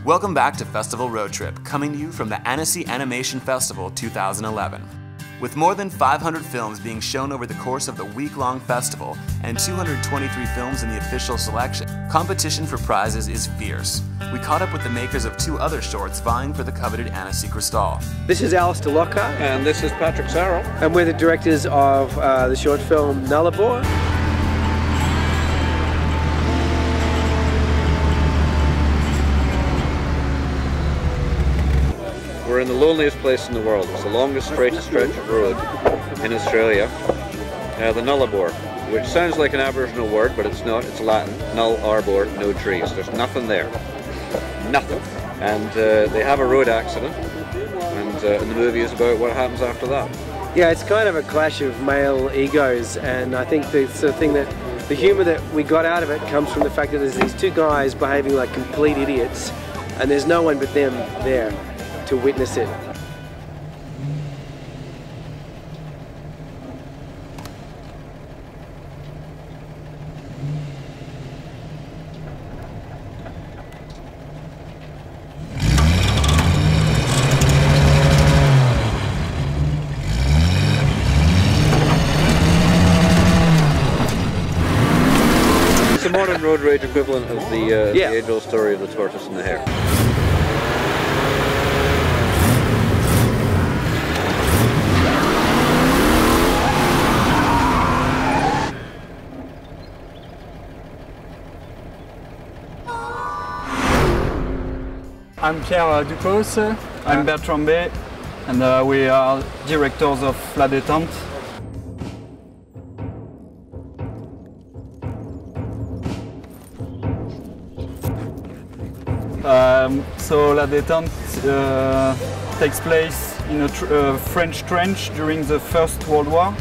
Welcome back to Festival Road Trip, coming to you from the Annecy Animation Festival 2011. With more than 500 films being shown over the course of the week-long festival and 223 films in the official selection, competition for prizes is fierce. We caught up with the makers of 2 other shorts vying for the coveted Annecy Crystal. This is Alistair Lockhart. And this is Patrick Sarrell. And we're the directors of the short film Nullarbor. We're in the loneliest place in the world. It's the longest, straightest stretch of road in Australia, the Nullarbor, which sounds like an Aboriginal word, but it's not. It's Latin. Null arbor, no trees. There's nothing there. Nothing. And they have a road accident, and the movie is about what happens after that. Yeah, it's kind of a clash of male egos, and I think the sort of thing that the humour that we got out of it comes from the fact that there's these 2 guys behaving like complete idiots, and there's no one but them there to witness it. It's a modern road rage equivalent of the age-old story of the tortoise and the hare. I'm Pierre Ducos, I'm Bertrand Bay, and we are directors of La Détente. So La Détente takes place in a French trench during the First World War.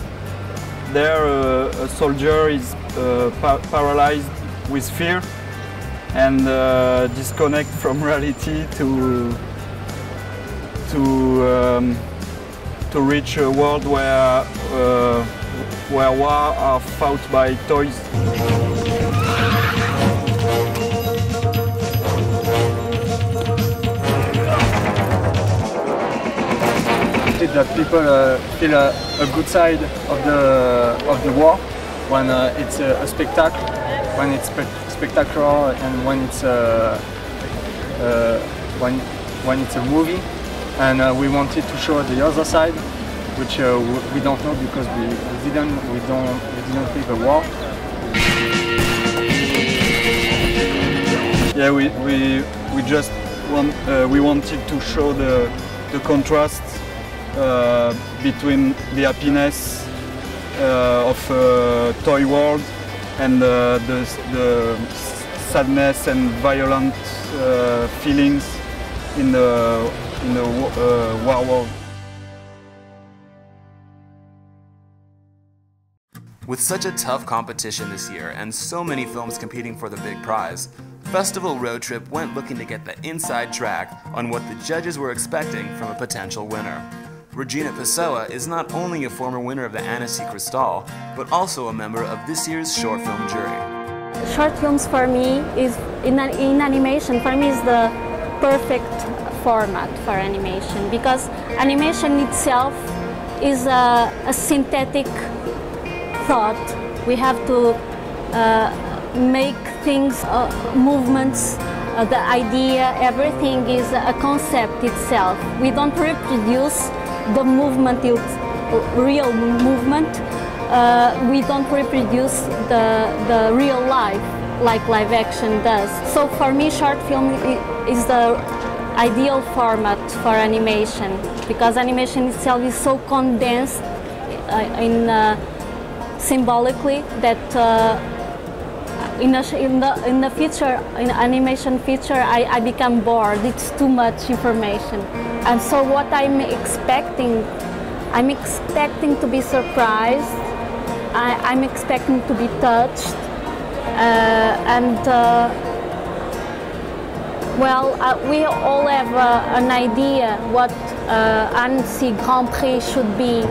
There a soldier is paralyzed with fear and disconnect from reality to reach a world where war are fought by toys. That people feel a good side of the war when it's a spectacle, when it's spectacular, and when it's a movie. And we wanted to show the other side, which we don't know because we didn't live a war. Yeah, we just we wanted to show the contrast between the happiness of a toy world and the sadness and violent feelings in the war world. With such a tough competition this year and so many films competing for the big prize, Festival Road Trip went looking to get the inside track on what the judges were expecting from a potential winner. Regina Pessoa is not only a former winner of the Annecy Crystal, but also a member of this year's short film jury. Short films for me is, in animation, for me is the perfect format for animation, because animation itself is a synthetic thought. We have to make things, movements, the idea, everything is a concept itself. We don't reproduce the movement, real movement. We don't reproduce the real life like live action does. So for me, short film is the ideal format for animation, because animation itself is so condensed symbolically that in animation feature, I become bored. It's too much information. And so what I'm expecting to be surprised. I'm expecting to be touched. We all have an idea what Annecy Grand Prix should be.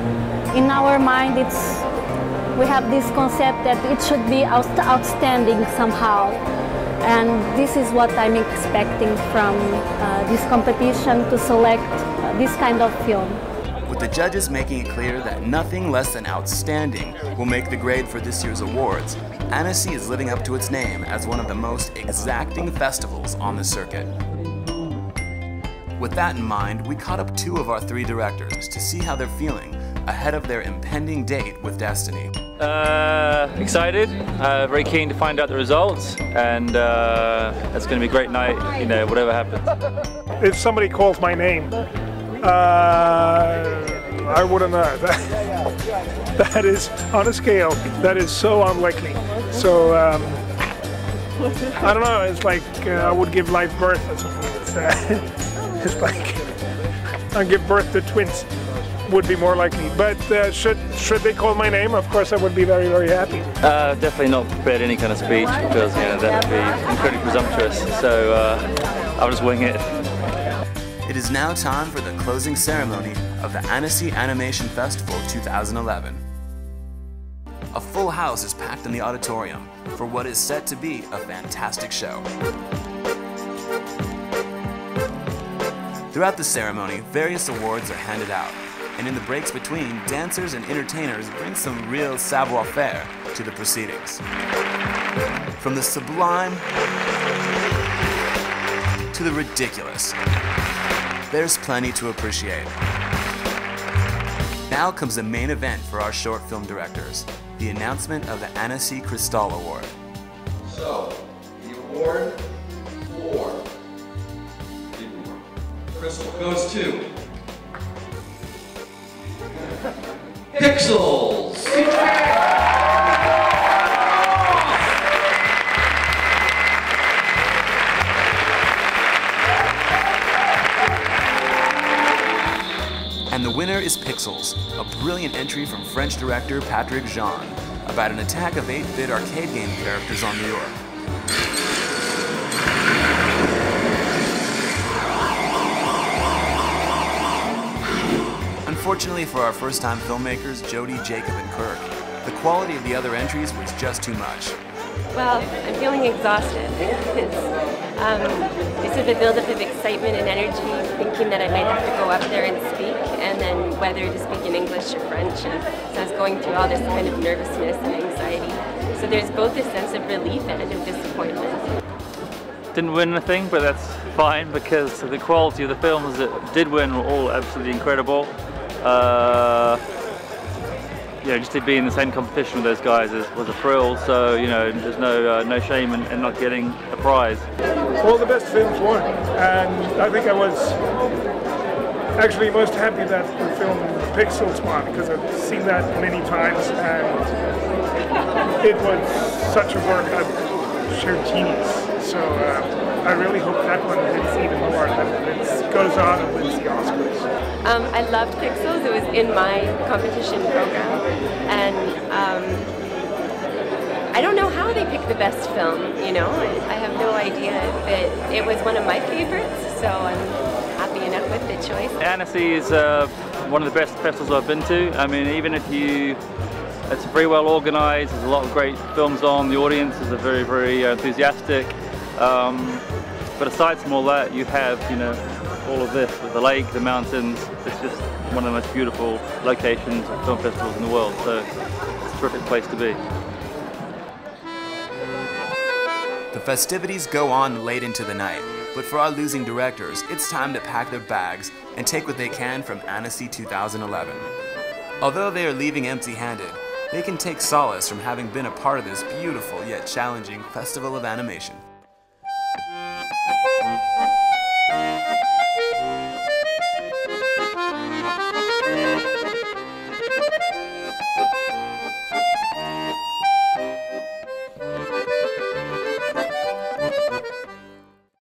In our mind, we have this concept that it should be outstanding somehow. And this is what I'm expecting from this competition, to select this kind of film. With the judges making it clear that nothing less than outstanding will make the grade for this year's awards, Annecy is living up to its name as one of the most exacting festivals on the circuit. With that in mind, we caught up 2 of our 3 directors to see how they're feeling ahead of their impending date with Destiny. Excited, very keen to find out the results, and it's going to be a great night, you know, whatever happens. If somebody calls my name, I wouldn't know. That is, on a scale, that is so unlikely. So, I don't know, it's like I would give life birth or something. It's like I'd give birth to twins. Would be more likely, but should they call my name, of course I would be very, very happy. Definitely not prepared any kind of speech, because, you know, that would be incredibly presumptuous, so I'll just wing it. It is now time for the closing ceremony of the Annecy Animation Festival 2011. A full house is packed in the auditorium for what is set to be a fantastic show. Throughout the ceremony, various awards are handed out, and in the breaks between, dancers and entertainers bring some real savoir-faire to the proceedings. From the sublime to the ridiculous, there's plenty to appreciate. Now comes the main event for our short film directors, the announcement of the Annecy Crystal Award. So, the award for Crystal goes to Pixels! And the winner is Pixels, a brilliant entry from French director Patrick Jean about an attack of 8-bit arcade game characters on New York. Unfortunately for our first-time filmmakers, Jody, Jacob, and Kirk, the quality of the other entries was just too much. Well, I'm feeling exhausted. It's sort of a buildup of excitement and energy, thinking that I might have to go up there and speak, and then whether to speak in English or French. And so I was going through all this kind of nervousness and anxiety. So there's both a sense of relief and of disappointment. Didn't win anything, but that's fine, because the quality of the films that did win were all absolutely incredible. You know, just to be in the same competition with those guys was a thrill. So, you know, there's no shame in not getting a prize. All the best films won, and I think I was actually most happy that the film Pixels won, because I've seen that many times, and it was such a work of sheer genius. So I really hope that one wins even more, that it goes on and wins the Oscars. I loved Pixels. It was in my competition program, and I don't know how they picked the best film, you know, I have no idea, but it was one of my favorites, so I'm happy enough with the choice. Annecy is one of the best festivals I've been to. I mean, even if it's very well organized, there's a lot of great films on, the audience is very, very enthusiastic, but aside from all that, you have, you know, all of this, the lake, the mountains. It's just one of the most beautiful locations of film festivals in the world, so it's a terrific place to be. The festivities go on late into the night, but for our losing directors, it's time to pack their bags and take what they can from Annecy 2011. Although they are leaving empty-handed, they can take solace from having been a part of this beautiful yet challenging festival of animation.